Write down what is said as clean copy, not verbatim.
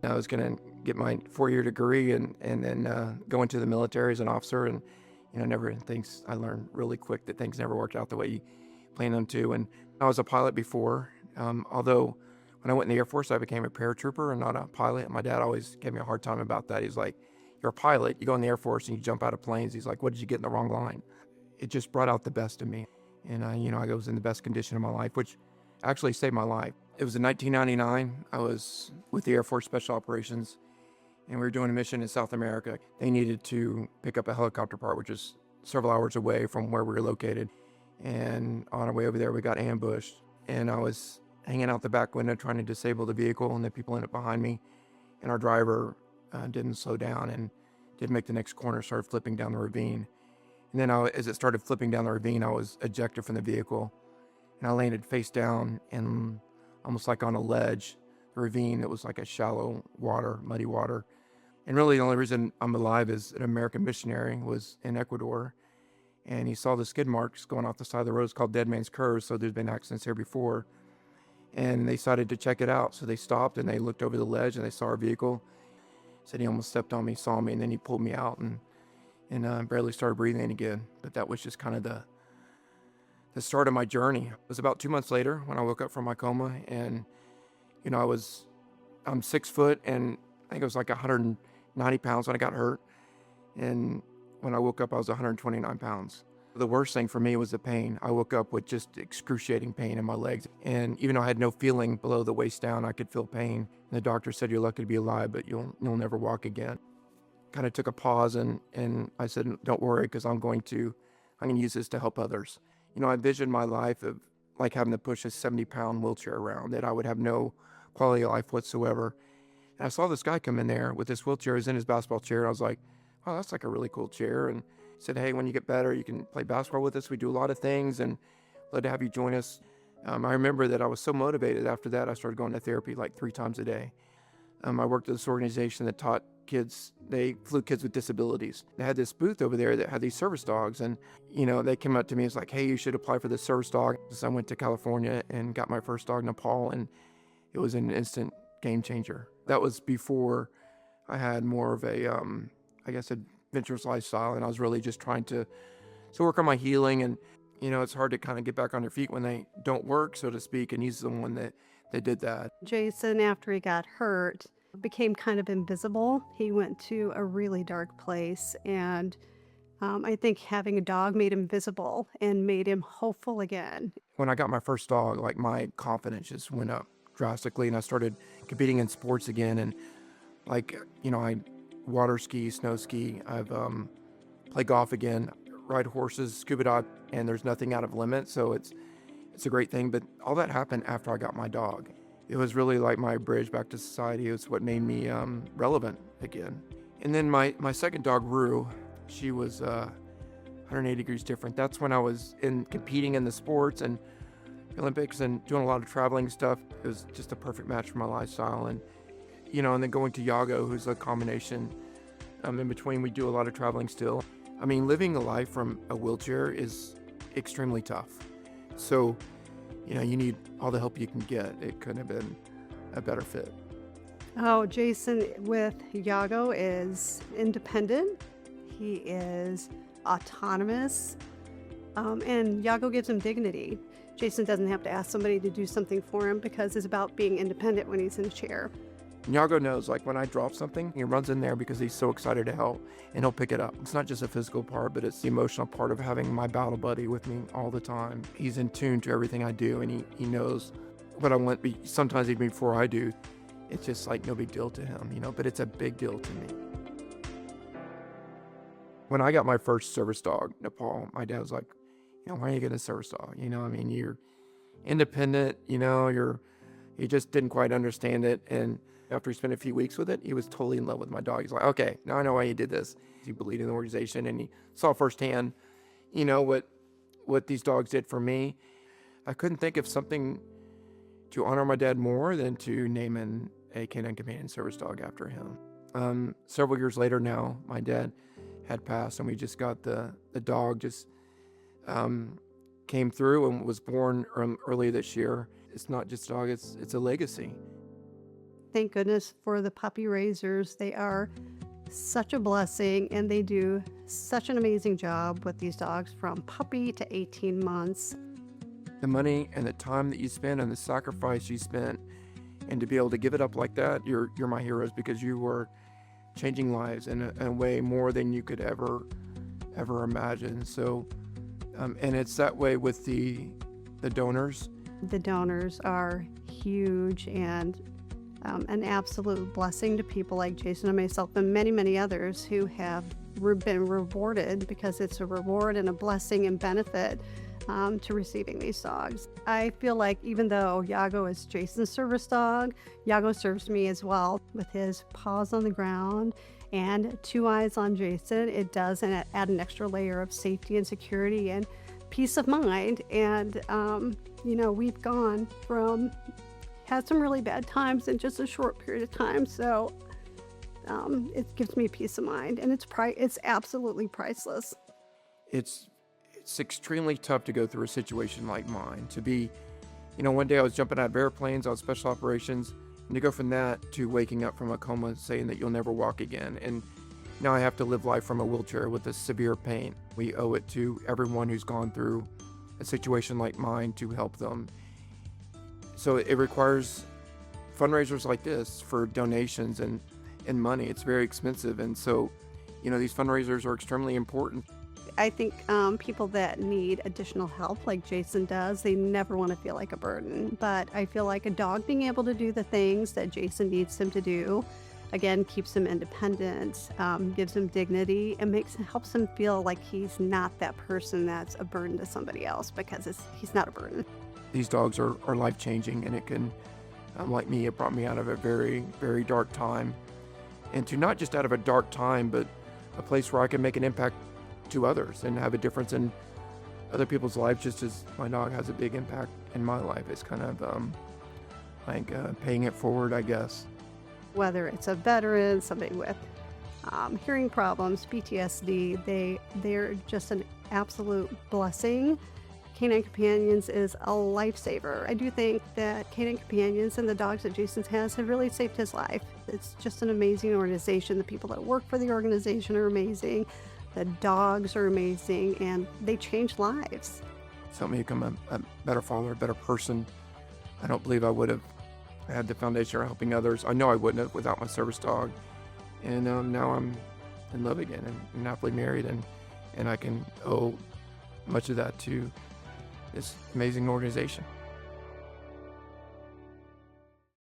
I was going to get my 4-year degree and then go into the military as an officer. And, I learned really quick that things never worked out the way you planned them to. And I was a pilot before, although when I went in the Air Force, I became a paratrooper and not a pilot. My dad always gave me a hard time about that. He's like, you're a pilot, you go in the Air Force and you jump out of planes. He's like, what did you get in the wrong line? It just brought out the best in me. And, I was in the best condition of my life, which actually saved my life. It was in 1999. I was with the Air Force Special Operations, and we were doing a mission in South America. They needed to pick up a helicopter part, which is several hours away from where we were located. And on our way over there, we got ambushed. And I was hanging out the back window trying to disable the vehicle, and the people in it behind me. And our driver didn't slow down and didn't make the next corner, started flipping down the ravine. And then as it started flipping down the ravine, I was ejected from the vehicle. And I landed face down and almost like on a ledge. The ravine, it was like a shallow water, muddy water. And really the only reason I'm alive is an American missionary was in Ecuador. And he saw the skid marks going off the side of the road. It's called Dead Man's Curve, so there's been accidents here before. And they decided to check it out. So they stopped and they looked over the ledge and they saw our vehicle. Said he almost stepped on me, saw me, and then he pulled me out and barely started breathing again. But that was just kind of the start of my journey. It was about 2 months later when I woke up from my coma, and I'm 6 foot, and I think it was like 190 pounds when I got hurt. And when I woke up, I was 129 pounds. The worst thing for me was the pain. I woke up with just excruciating pain in my legs. And even though I had no feeling below the waist down, I could feel pain. And the doctor said, you're lucky to be alive, but you'll never walk again. Kind of took a pause and I said, don't worry, because I'm going to use this to help others. I envisioned my life of like having to push a 70-pound wheelchair around, that I would have no quality of life whatsoever. And I saw this guy come in there with this wheelchair. He was in his basketball chair. And I was like, oh, that's like a really cool chair. And he said, hey, when you get better, you can play basketball with us. We do a lot of things, and glad to have you join us. I remember that I was so motivated after that, I started going to therapy like 3 times a day. I worked at this organization that taught kids, they flew kids with disabilities. They had this booth over there that had these service dogs, and they came up to me, it's like, hey, you should apply for this service dog. So I went to California and got my first dog, Nepal, and it was an instant game changer. That was before I had more of a, adventurous lifestyle, and I was really just trying to work on my healing. And it's hard to kind of get back on your feet when they don't work, so to speak, and he's the one that did that. Jason, after he got hurt, became kind of invisible. He went to a really dark place, and I think having a dog made him visible and made him hopeful again. When I got my first dog, like my confidence just went up drastically, and I started competing in sports again. And I water ski, snow ski. I've played golf again, ride horses, scuba dive, and there's nothing out of limit. So it's a great thing. But all that happened after I got my dog. It was really like my bridge back to society. It's what made me relevant again. And then my second dog, Rue, she was 180 degrees different. That's when I was competing in the sports and Olympics and doing a lot of traveling stuff. It was just a perfect match for my lifestyle. And and then going to Yago, who's a combination. In between, we do a lot of traveling still. Living a life from a wheelchair is extremely tough. So, you need all the help you can get. It couldn't have been a better fit. Oh, Jason with Yago is independent. He is autonomous. And Yago gives him dignity. Jason doesn't have to ask somebody to do something for him because it's about being independent when he's in a chair. Yago knows, like when I drop something, he runs in there because he's so excited to help, and he'll pick it up. It's not just a physical part, but it's the emotional part of having my battle buddy with me all the time. He's in tune to everything I do, and he knows what I want, sometimes even before I do. It's just like no big deal to him, but it's a big deal to me. When I got my first service dog, Nepal, my dad was like, why are you getting a service dog? You're independent, he just didn't quite understand it. And after he spent a few weeks with it, he was totally in love with my dog. He's like, okay, now I know why you did this. He believed in the organization, and he saw firsthand, what these dogs did for me. I couldn't think of something to honor my dad more than to name a Canine Companion service dog after him. Several years later now, my dad had passed, and we just got the dog just came through and was born early this year. It's not just a dog, it's a legacy. thank goodness for the puppy raisers. They are such a blessing, and they do such an amazing job with these dogs from puppy to 18 months. The money and the time that you spend and the sacrifice you spent, and to be able to give it up like that, you're my heroes, because you were changing lives in a way more than you could ever imagine. So, and it's that way with the donors. The donors are huge and an absolute blessing to people like Jason and myself and many, many others who have been rewarded, because it's a reward and a blessing and benefit to receiving these dogs. I feel like even though Yago is Jason's service dog, Yago serves me as well with his paws on the ground and 2 eyes on Jason. It does add an extra layer of safety and security and peace of mind. And, we've gone from, had some really bad times in just a short period of time. So it gives me peace of mind, and it's absolutely priceless. It's extremely tough to go through a situation like mine. To be, one day I was jumping out of airplanes, I was special operations, and to go from that to waking up from a coma saying that you'll never walk again. And now I have to live life from a wheelchair with a severe pain. We owe it to everyone who's gone through a situation like mine to help them. So it requires fundraisers like this for donations and money. It's very expensive. And so, these fundraisers are extremely important. I think people that need additional help, like Jason does, they never want to feel like a burden. But I feel like a dog being able to do the things that Jason needs him to do, again, keeps him independent, gives him dignity, and helps him feel like he's not that person that's a burden to somebody else, because he's not a burden. These dogs are life-changing, and it can, like me, it brought me out of a very, very dark time. And to not just out of a dark time, but a place where I can make an impact to others and have a difference in other people's lives, just as my dog has a big impact in my life. It's kind of paying it forward, I guess. Whether it's a veteran, somebody with hearing problems, PTSD, they're just an absolute blessing. Canine Companions is a lifesaver. I do think that Canine Companions and the dogs that Jason has have really saved his life. It's just an amazing organization. The people that work for the organization are amazing. The dogs are amazing, and they change lives. It's helped me become a better father, a better person. I don't believe I would have had the foundation of helping others. I know I wouldn't have without my service dog. And now I'm in love again and happily married, and I can owe much of that to this amazing organization.